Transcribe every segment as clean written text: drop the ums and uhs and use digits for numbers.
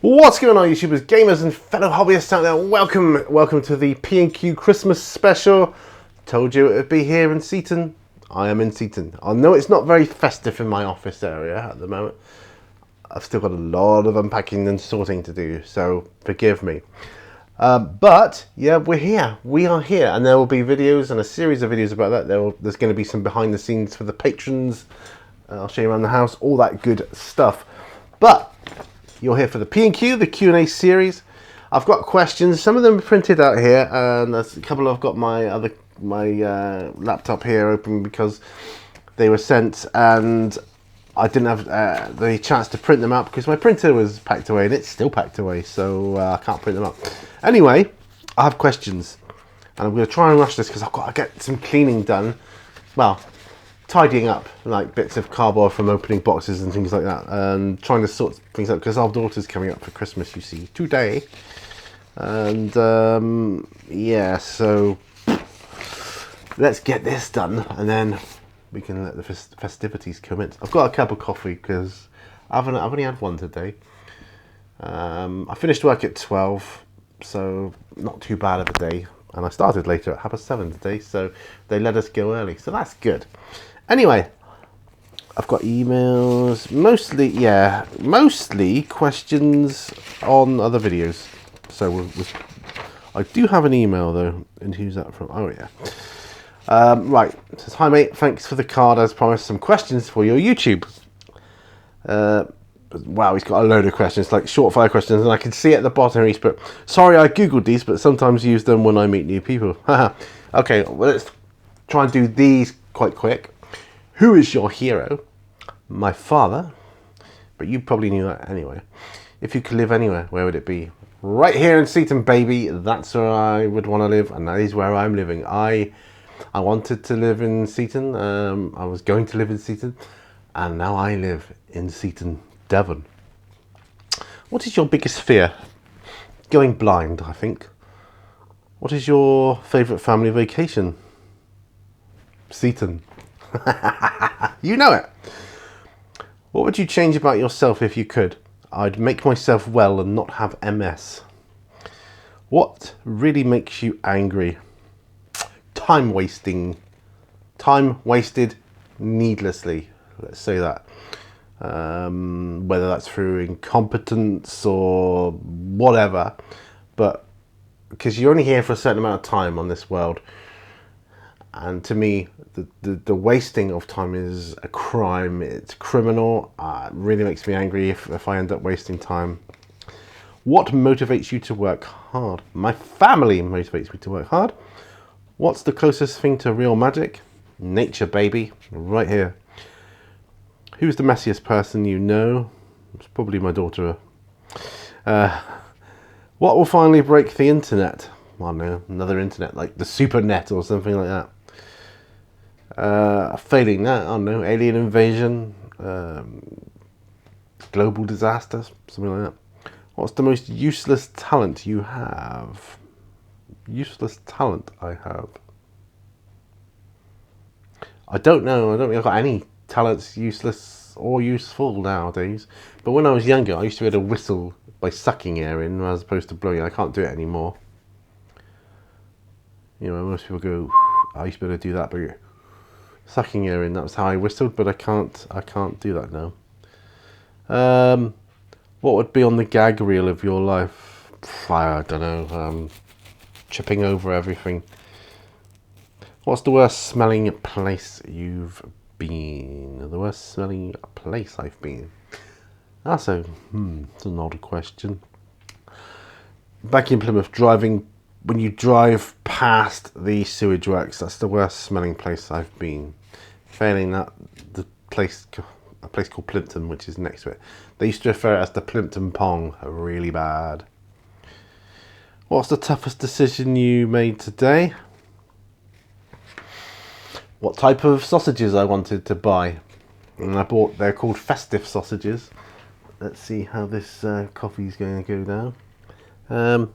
What's going on, YouTubers, gamers, and fellow hobbyists out there? Welcome to the Q Christmas Special. Told you it would be here in Seaton. I am in Seaton. I know it's not very festive in my office area at the moment. I've still got a lot of unpacking and sorting to do, so forgive me. But yeah, we're here. We are here, and there will be videos and a series of videos about that. There's going to be some behind the scenes for the patrons. I'll show you around the house, all that good stuff. But you're here for the Q, the Q&A series. I've got questions. Some of them are printed out here, and there's a couple I've got my laptop here open because they were sent, and I didn't have the chance to print them out because my printer was packed away, and it's still packed away, so I can't print them out. Anyway, I have questions, and I'm going to try and rush this because I've got to get some cleaning done. Well, tidying up like bits of cardboard from opening boxes and things like that, and trying to sort things out because our daughter's coming up for Christmas, you see, today. And yeah, so let's get this done, and then we can let the festivities commence. I've got a cup of coffee because I've only had one today. I finished work at 12, so not too bad of a day, and I started later at 7:30 today, so they let us go early, so that's good. Anyway, I've got emails, mostly questions on other videos. So I do have an email though, and who's that from? Oh yeah. Right, it says, hi mate, thanks for the card as promised, some questions for your YouTube. Wow, he's got a load of questions, like short fire questions, and I can see at the bottom he's put, sorry I googled these, but sometimes use them when I meet new people. Okay, well, let's try and do these quite quick. Who is your hero? My father, but you probably knew that anyway. If you could live anywhere, where would it be? Right here in Seaton, baby. That's where I would want to live, and that is where I'm living. I wanted to live in Seaton. I was going to live in Seaton, and now I live in Seaton, Devon. What is your biggest fear? Going blind, I think. What is your favourite family vacation? Seaton. You know it. What would you change about yourself if you could? I'd make myself well and not have MS. What really makes you angry? Time wasting. Time wasted needlessly. Let's say that. Whether that's through incompetence or whatever. But because you're only here for a certain amount of time on this world. And to me, the wasting of time is a crime. It's criminal. It really makes me angry if I end up wasting time. What motivates you to work hard? My family motivates me to work hard. What's the closest thing to real magic? Nature, baby. Right here. Who's the messiest person you know? It's probably my daughter. What will finally break the internet? I don't know, another internet, like the super net or something like that. Failing that, I don't know, alien invasion, global disaster, something like that. What's the most useless talent you have? Useless talent I have. I don't know. I don't think I've got any talents useless or useful nowadays. But when I was younger, I used to be able to whistle by sucking air in as opposed to blowing. I can't do it anymore. You know, most people go, I used to be able to do that, but sucking air in, that was how I whistled, but I can't do that now. What would be on the gag reel of your life? I don't know, tripping over everything. What's the worst smelling place you've been? The worst smelling place I've been. That's it's an odd question. Back in Plymouth, when you drive past the sewage works, that's the worst smelling place I've been. Failing that, a place called Plimpton, which is next to it. They used to refer it as the Plimpton Pong, really bad. What's the toughest decision you made today? What type of sausages I wanted to buy. And they're called festive sausages. Let's see how this coffee's going to go down.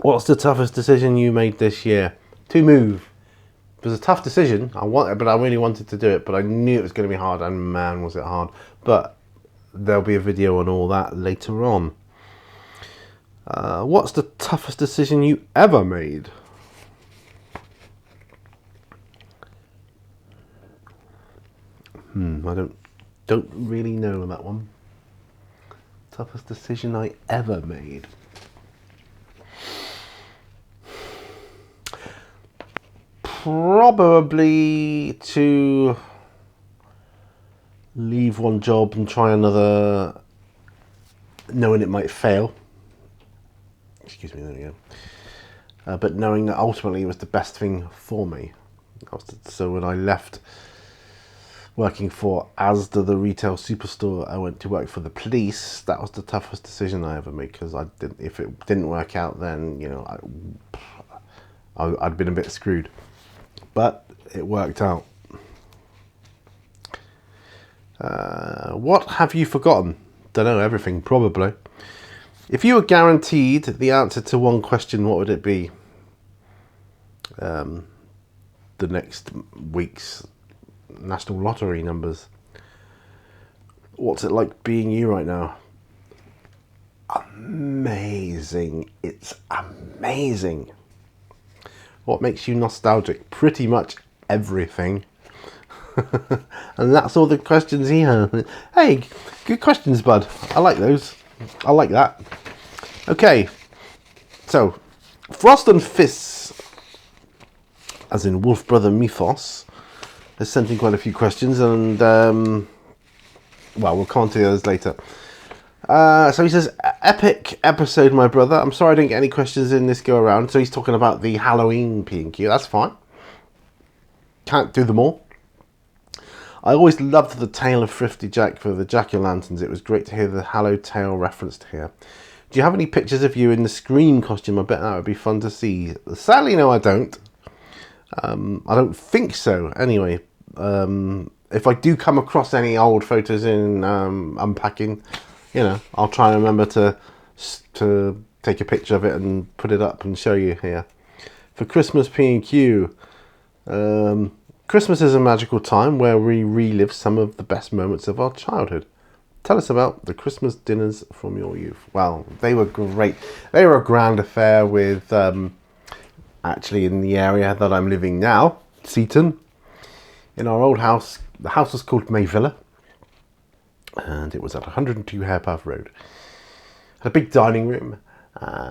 What's the toughest decision you made this year? To move. It was a tough decision, but I really wanted to do it, but I knew it was going to be hard, and man was it hard. But there'll be a video on all that later on. What's the toughest decision you ever made? I don't really know that one. Toughest decision I ever made. Probably to leave one job and try another, knowing it might fail. Excuse me, there we go. But knowing that ultimately it was the best thing for me. So when I left working for Asda, the retail superstore, I went to work for the police. That was the toughest decision I ever made, because if it didn't work out, then I'd been a bit screwed. But it worked out. What have you forgotten? Don't know, everything probably. If you were guaranteed the answer to one question, what would it be? The next week's National Lottery numbers. What's it like being you right now? Amazing. It's amazing. What makes you nostalgic? Pretty much everything. And that's all the questions he had. Hey, good questions, bud. I like those. I like that. Okay. So, Frost and Fists, as in Wolf Brother Mythos, has sent in quite a few questions, and well, we'll comment to those later. So he says, epic episode, my brother. I'm sorry I didn't get any questions in this go around. So he's talking about the Halloween P&Q. That's fine. Can't do them all. I always loved the tale of Thrifty Jack for the jack-o'-lanterns. It was great to hear the Hallow Tale referenced here. Do you have any pictures of you in the Scream costume? I bet that would be fun to see. Sadly, no, I don't. I don't think so. Anyway, if I do come across any old photos in unpacking, I'll try and remember to take a picture of it and put it up and show you here. For Christmas P&Q, Christmas is a magical time where we relive some of the best moments of our childhood. Tell us about the Christmas dinners from your youth. Well, they were great. They were a grand affair with... actually in the area that I'm living now, Seaton. In our old house, the house was called Mayvilla, and it was at 102 Harepath Road. Had a big dining room.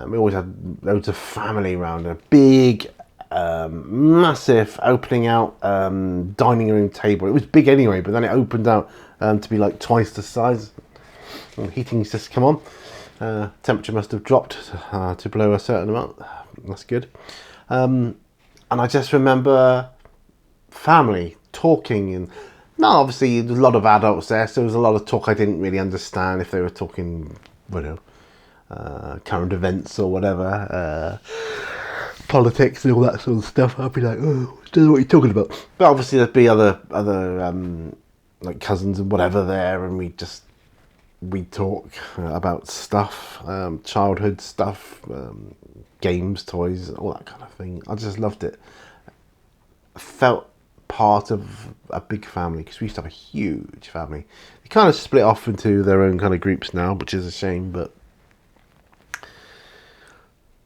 We always had loads of family around. A big, massive opening out dining room table. It was big anyway, but then it opened out to be like twice the size. And heating's just come on. Temperature must have dropped to below a certain amount. That's good. And I just remember family talking, and obviously there was a lot of adults there, so there was a lot of talk I didn't really understand if they were talking, current events or whatever, politics and all that sort of stuff. I'd be like, oh, I don't know what you're talking about. But obviously there'd be other like cousins and whatever there, and we'd talk about stuff, childhood stuff, games, toys, all that kind of thing. I just loved it. I felt part of a big family, because we used to have a huge family. They kind of split off into their own kind of groups now, which is a shame, but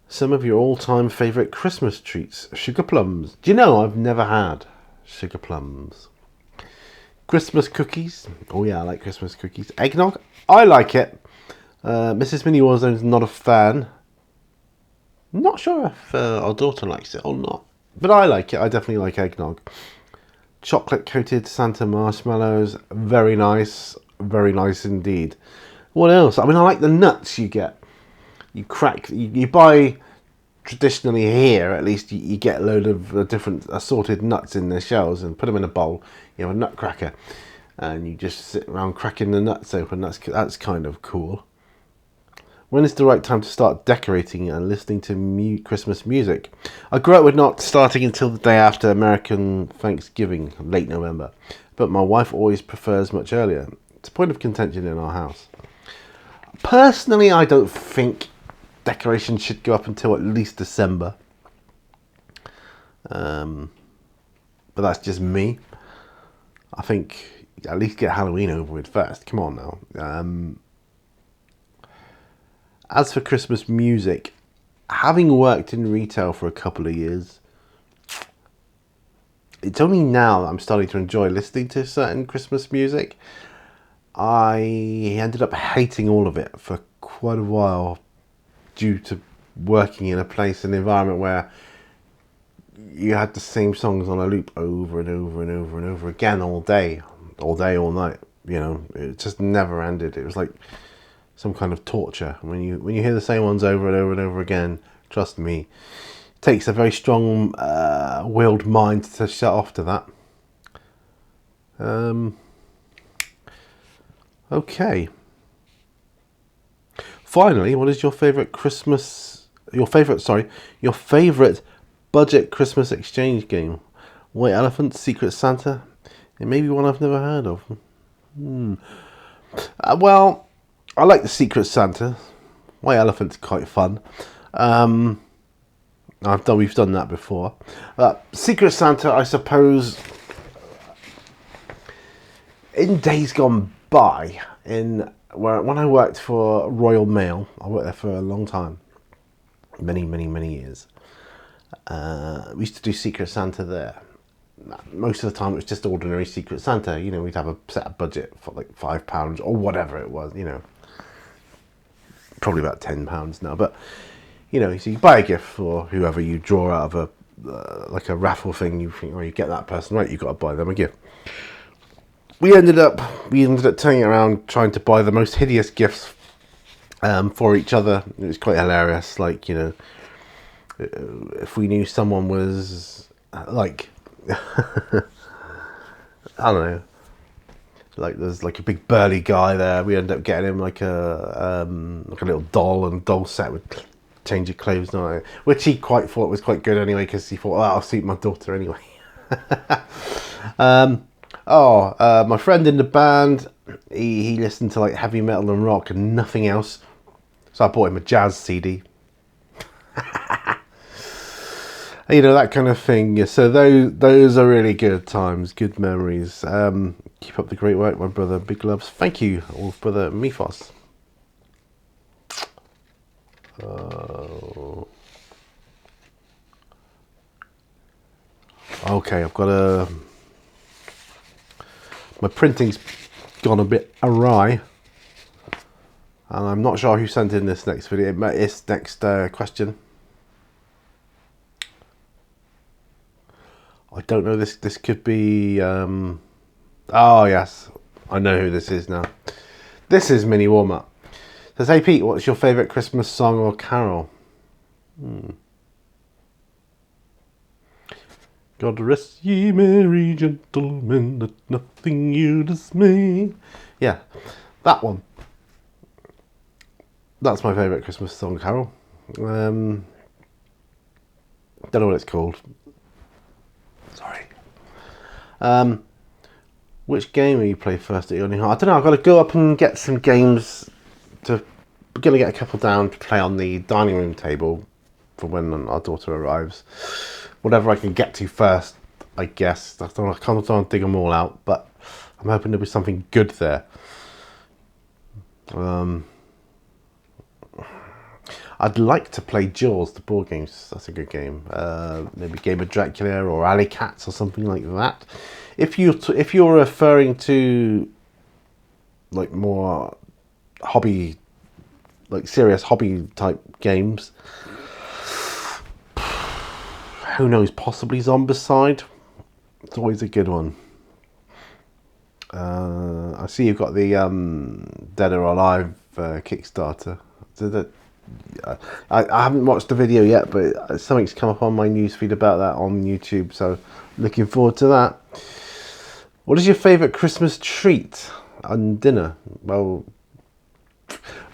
some of your all-time favourite Christmas treats. Sugar plums. Do you know I've never had sugar plums? Christmas cookies. Oh yeah, I like Christmas cookies. Eggnog. I like it. Mrs. Minnie Warzone's not a fan. Not sure if our daughter likes it or not, but I like it. I definitely like eggnog. Chocolate coated Santa marshmallows. Very nice indeed. What else? I mean, I like the nuts you get. You crack. You buy, traditionally here at least, you get a load of different assorted nuts in their shells and put them in a bowl. You have a nut cracker, and you just sit around cracking the nuts open. That's kind of cool. When is the right time to start decorating and listening to Christmas music? I grew up with not starting until the day after American Thanksgiving, late November. But my wife always prefers much earlier. It's a point of contention in our house. Personally, I don't think decorations should go up until at least December. But that's just me. I think at least get Halloween over with first. Come on now. As for Christmas music, having worked in retail for a couple of years, it's only now that I'm starting to enjoy listening to certain Christmas music. I ended up hating all of it for quite a while due to working in a place, an environment where you had the same songs on a loop over and over and over and over again all day, all night. You know, it just never ended. It was like some kind of torture. When you hear the same ones over and over and over again, trust me, it takes a very strong willed mind to shut off to that. Okay. Finally, what is your favourite budget Christmas exchange game? White Elephant, Secret Santa? It may be one I've never heard of. Well, I like the Secret Santa. White Elephant's quite fun. We've done that before. Secret Santa, I suppose, in days gone by, when I worked for Royal Mail, I worked there for a long time, many years. We used to do Secret Santa there. Most of the time it was just ordinary Secret Santa. You know, we'd have a set a budget for like £5 or whatever it was, you know. Probably about £10 now, but you know, so you buy a gift for whoever you draw out of a raffle thing. You think, oh, you get that person right, you've got to buy them a gift. We ended up turning around trying to buy the most hideous gifts for each other. It was quite hilarious. Like, you know, if we knew someone was like, I don't know, like there's like a big burly guy there, we ended up getting him like a little doll and doll set with change of clothes and all that, which he quite thought was quite good anyway, because he thought, oh, that'll suit my daughter anyway. My friend in the band, he listened to like heavy metal and rock and nothing else, so I bought him a jazz CD. You know, that kind of thing. So those are really good times, good memories. Keep up the great work, my brother. Big loves. Thank you, Wolf Brother Mifos. Okay, I've got my printing's gone a bit awry, and I'm not sure who sent in this next video. It's next question. I don't know. This could be. Oh yes, I know who this is now. This is Mini Warm Up. It says, hey Pete, what's your favourite Christmas song or carol? God rest ye merry gentlemen, let nothing you dismay. Yeah, that one. That's my favourite Christmas song carol. Don't know what it's called. Sorry. Which game will you play first at your new heart? I don't know, I've got to go up and get some games. We're going to get a couple down to play on the dining room table for when our daughter arrives. Whatever I can get to first, I guess. I can't dig them all out, but I'm hoping there'll be something good there. I'd like to play Jaws, the board games. That's a good game. Maybe Game of Dracula or Alley Cats or something like that. If you're referring to like more hobby, like serious hobby type games, who knows? Possibly Zombicide. It's always a good one. I see you've got the Dead or Alive Kickstarter. I haven't watched the video yet, but something's come up on my newsfeed about that on YouTube, so looking forward to that. What is your favourite Christmas treat and dinner? Well,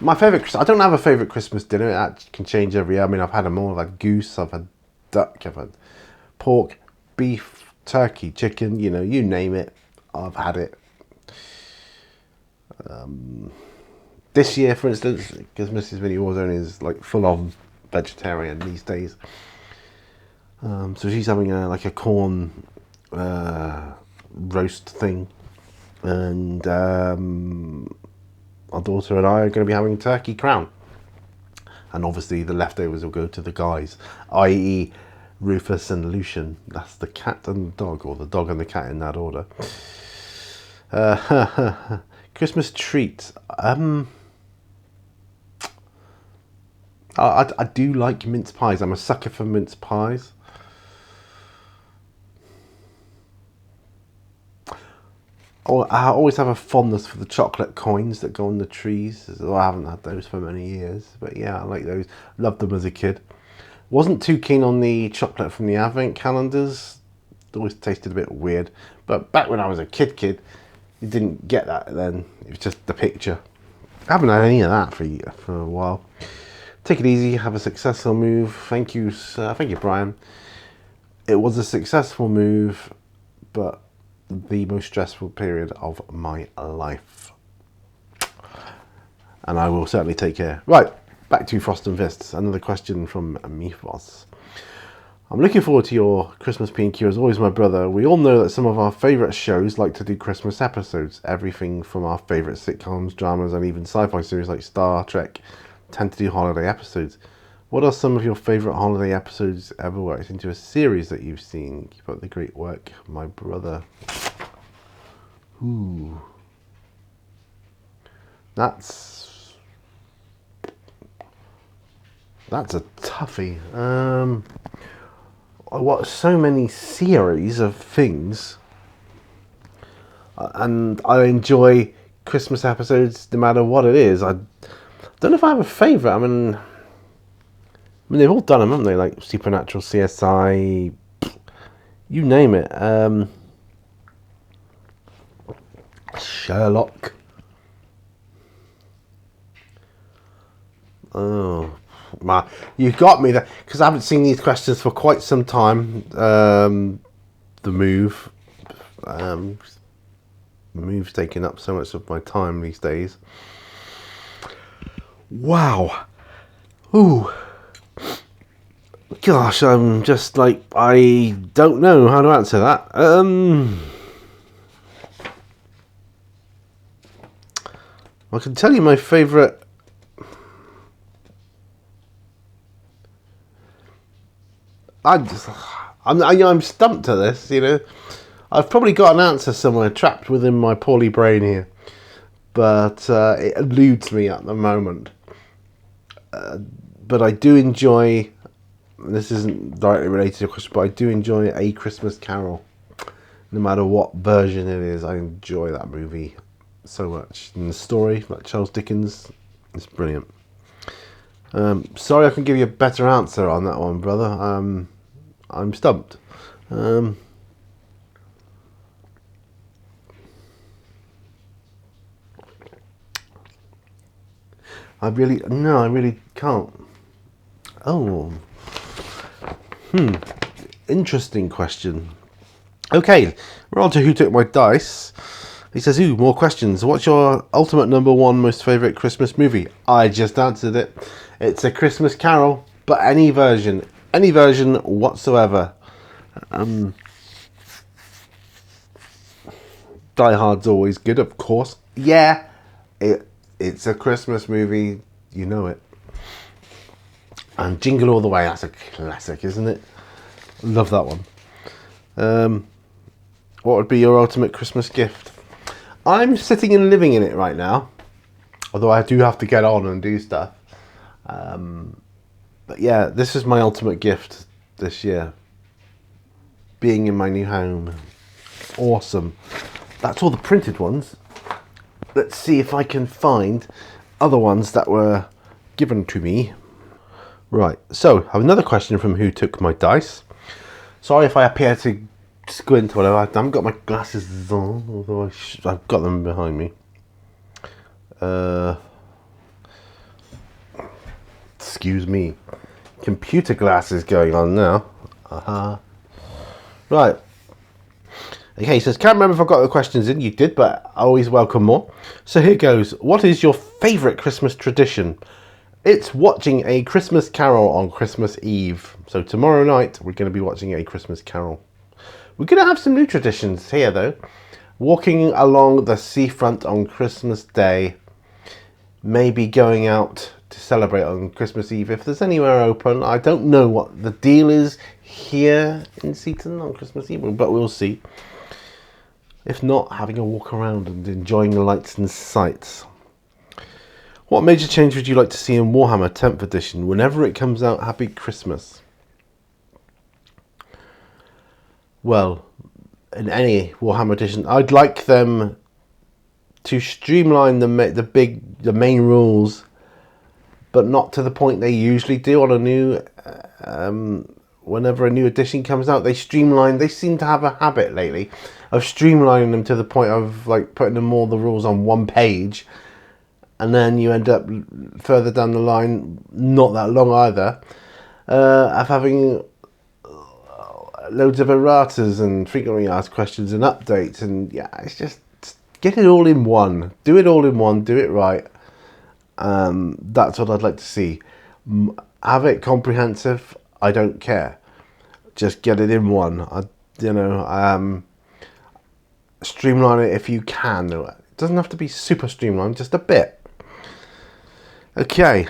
my favourite, I don't have a favourite Christmas dinner. That can change every year. I mean, I've had them all. I've had goose, I've had duck, I've had pork, beef, turkey, chicken, you know, you name it, I've had it. This year, for instance, because Mrs. Mini Warzone is like full on vegetarian these days, so she's having like a corn roast thing. And our daughter and I are going to be having turkey crown. And obviously the leftovers will go to the guys, i.e. Rufus and Lucian. That's the cat and the dog, or the dog and the cat in that order. Christmas treats. I do like mince pies. I'm a sucker for mince pies. Oh, I always have a fondness for the chocolate coins that go on the trees. I haven't had those for many years, but yeah, I like those. Loved them as a kid. Wasn't too keen on the chocolate from the advent calendars. It always tasted a bit weird. But back when I was a kid, you didn't get that then. It was just the picture. I haven't had any of that for a while. Take it easy. Have a successful move. Thank you, Brian. It was a successful move, but the most stressful period of my life. And I will certainly take care. Right, back to Frost and Fists. Another question from Mifos. I'm looking forward to your Christmas P&Q as always, my brother. We all know that some of our favourite shows like to do Christmas episodes. Everything from our favourite sitcoms, dramas, and even sci-fi series like Star Trek tend to do holiday episodes. What are some of your favourite holiday episodes ever worked into a series that you've seen? Keep up the great work, my brother. Ooh. That's a toughie. I watch so many series of things, and I enjoy Christmas episodes no matter what it is. I don't know if I have a favourite. I mean, they've all done them, haven't they? Like Supernatural, CSI, you name it. Sherlock. Oh, man, you got me there because I haven't seen these questions for quite some time. The move's taking up so much of my time these days. Wow. Ooh. Gosh, I'm just like, I don't know how to answer that. I can tell you my favourite. I'm stumped at this, you know. I've probably got an answer somewhere trapped within my poorly brain here, but it eludes me at the moment. But I do enjoy, this isn't directly related to a question, but I do enjoy A Christmas Carol. No matter what version it is, I enjoy that movie so much. And the story, like Charles Dickens, is brilliant. Sorry I can give you a better answer on that one, brother. I'm stumped. I really can't. Oh. Interesting question. Okay, we're on to Who Took My Dice. He says, ooh, more questions. What's your ultimate number one most favourite Christmas movie? I just answered it. It's A Christmas Carol, but any version whatsoever. Die Hard's always good, of course. Yeah, it's a Christmas movie, you know it. And Jingle All the Way, that's a classic, isn't it? Love that one. What would be your ultimate Christmas gift? I'm sitting and living in it right now, although I do have to get on and do stuff. But yeah, this is my ultimate gift this year. Being in my new home. Awesome. That's all the printed ones. Let's see if I can find other ones that were given to me. Right, so I have another question from Who Took My Dice. Sorry if I appear to squint or whatever. I haven't got my glasses on, although I've got them behind me. Excuse me. Computer glasses going on now. Right. Okay, he says, can't remember if I got the questions in. You did, but I always welcome more. So here goes. What is your favourite Christmas tradition? It's watching A Christmas Carol on Christmas Eve. So tomorrow night, we're going to be watching A Christmas Carol. We're going to have some new traditions here, though. walking along the seafront on Christmas Day, maybe going out to celebrate on Christmas Eve if there's anywhere open. I don't know what the deal is here in Seaton on Christmas Eve, but we'll see. If not, having a walk around and enjoying the lights and sights. What major change would you like to see in Warhammer 10th edition whenever it comes out? Happy Christmas. Well, in any Warhammer edition, I'd like them to streamline the main rules, but not to the point they usually do on a new whenever a new edition comes out. They seem to have a habit lately of streamlining them to the point of like putting them all the rules on one page, and then you end up further down the line, not that long either, of having loads of erratas and frequently asked questions and updates, and yeah, it's just get it all in one. Do it all in one. Do it right. That's what I'd like to see. Have it comprehensive. I don't care. Just get it in one. Streamline it if you can. It doesn't have to be super streamlined. Just a bit. Okay.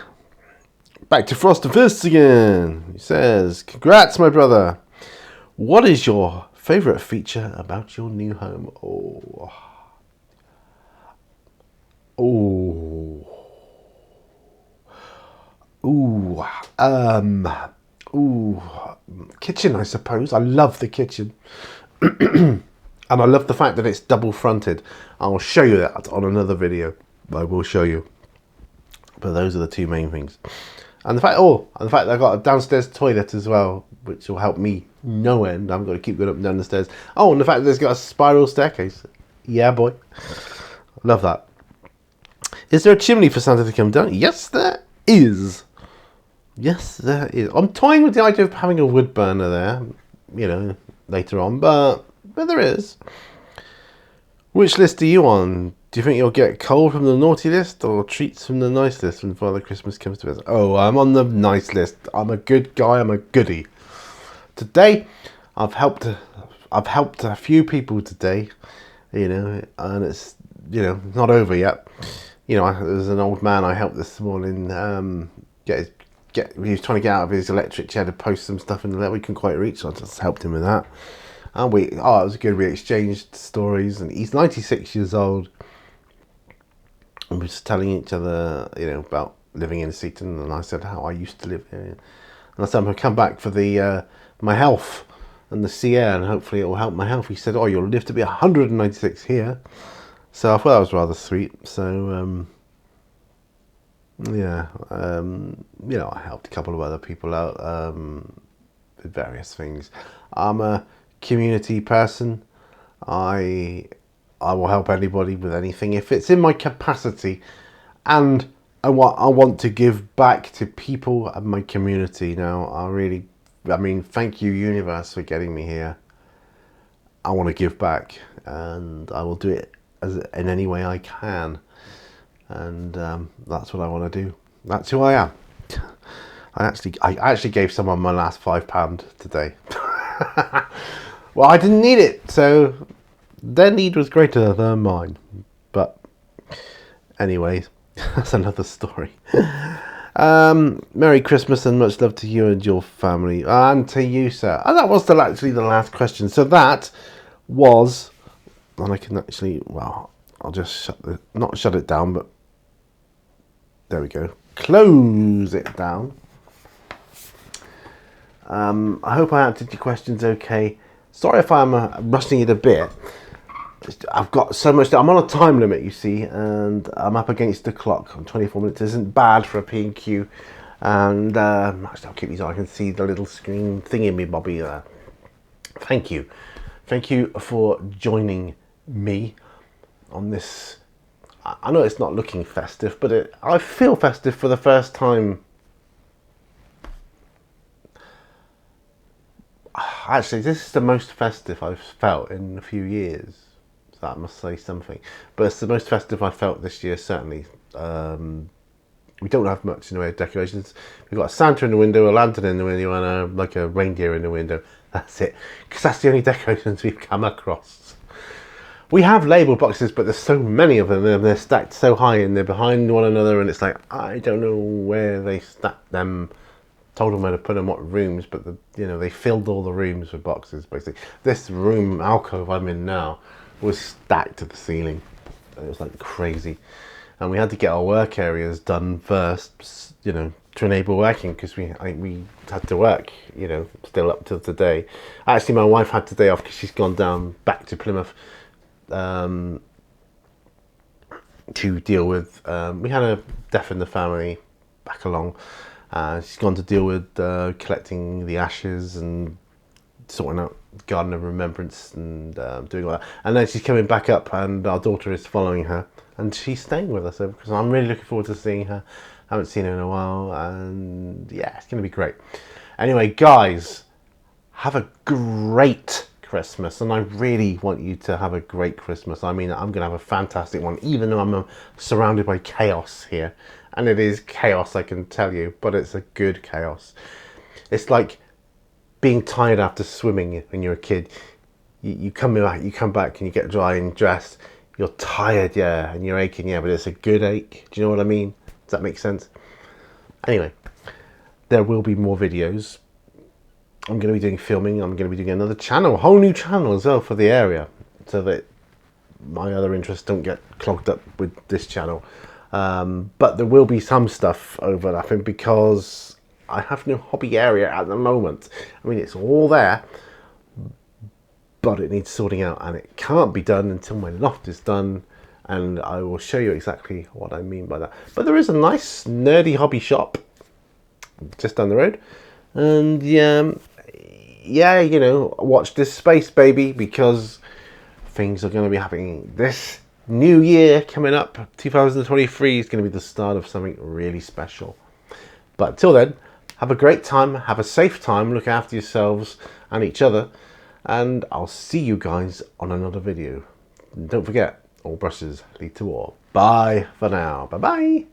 Back to Frost and Fists again. He says, "Congrats, my brother. What is your favourite feature about your new home?" Kitchen, I suppose. I love the kitchen. And I love the fact that it's double fronted. I'll show you that on another video. I will show you. But those are the two main things. And the fact that I've got a downstairs toilet as well, which will help me no end. I'm going to keep going up and down the stairs. Oh, and the fact that it's got a spiral staircase. Yeah, boy. Love that. Is there a chimney for Santa to come down? Yes, there is. Yes, there is. I'm toying with the idea of having a wood burner there, later on, but there is. Which list are you on? Do you think you'll get coal from the naughty list or treats from the nice list when Father Christmas comes to us? Oh, I'm on the nice list. I'm a good guy. I'm a goodie. Today, I've helped a few people today, and it's not over yet. There's an old man I helped this morning. He was trying to get out of his electric chair to post some stuff in there we couldn't quite reach, so I just helped him with that. And it was good. We exchanged stories, and he's 96 years old. And we're just telling each other, about living in Seaton, and I said how I used to live here. And I said I'm going to come back for the my health and the sea air, and hopefully it will help my health. He said, "Oh, you'll live to be 196 here." So I thought that was rather sweet. So I helped a couple of other people out with various things. I'm a community person. I will help anybody with anything if it's in my capacity, and I want to give back to people of my community. Now, thank you, universe, for getting me here. I want to give back, and I will do it in any way I can, and that's what I want to do. That's who I am. I actually gave someone my last £5 today. Well, I didn't need it, so their need was greater than mine. But anyway, that's another story. Merry Christmas and much love to you and your family, and to you, sir. And that was actually the last question. So that was, and I can actually, I'll just not shut it down, but there we go. Close it down. I hope I answered your questions okay. Sorry if I'm rushing it a bit. I've got so much. I'm on a time limit, you see, and I'm up against the clock. 24 minutes isn't bad for a P&Q. And actually, I'll keep these on. I can see the little screen thingy me, Bobby. Thank you. Thank you for joining me on this. I know it's not looking festive, but I feel festive for the first time. Actually, this is the most festive I've felt in a few years. So that must say something. But it's the most festive I've felt this year, certainly. We don't have much in the way of decorations. We've got a Santa in the window, a lantern in the window, and a reindeer in the window. That's it. Because that's the only decorations we've come across. We have labelled boxes, but there's so many of them, and they're stacked so high and they're behind one another, and it's like, I don't know where they stacked them. Told them where to put them, what rooms, but they filled all the rooms with boxes, basically. This room, alcove I'm in now, was stacked to the ceiling. It was like crazy. And we had to get our work areas done first, to enable working, because we had to work, still up till today. Actually, my wife had today off because she's gone down back to Plymouth to deal with. We had a death in the family back along. She's gone to deal with collecting the ashes and sorting out Garden of Remembrance and doing all that. And then she's coming back up, and our daughter is following her, and she's staying with us because I'm really looking forward to seeing her. I haven't seen her in a while, and yeah, it's going to be great. Anyway, guys, have a great Christmas, and I really want you to have a great Christmas. I mean, I'm going to have a fantastic one, even though I'm surrounded by chaos here. And it is chaos, I can tell you, but it's a good chaos. It's like being tired after swimming when you're a kid. You come back and you get dry and dressed. You're tired, yeah, and you're aching, yeah, but it's a good ache. Do you know what I mean? Does that make sense? Anyway, there will be more videos. I'm going to be doing filming. I'm going to be doing another channel, a whole new channel as well for the area, so that my other interests don't get clogged up with this channel. But there will be some stuff overlapping because I have no hobby area at the moment. I mean, it's all there, but it needs sorting out, and it can't be done until my loft is done, and I will show you exactly what I mean by that. But there is a nice nerdy hobby shop just down the road, and yeah, watch this space, baby, because things are going to be happening. This new year coming up, 2023, is going to be the start of something really special. But till then, have a great time, have a safe time, look after yourselves and each other, and I'll see you guys on another video. And don't forget, all brushes lead to war. Bye for now. Bye bye.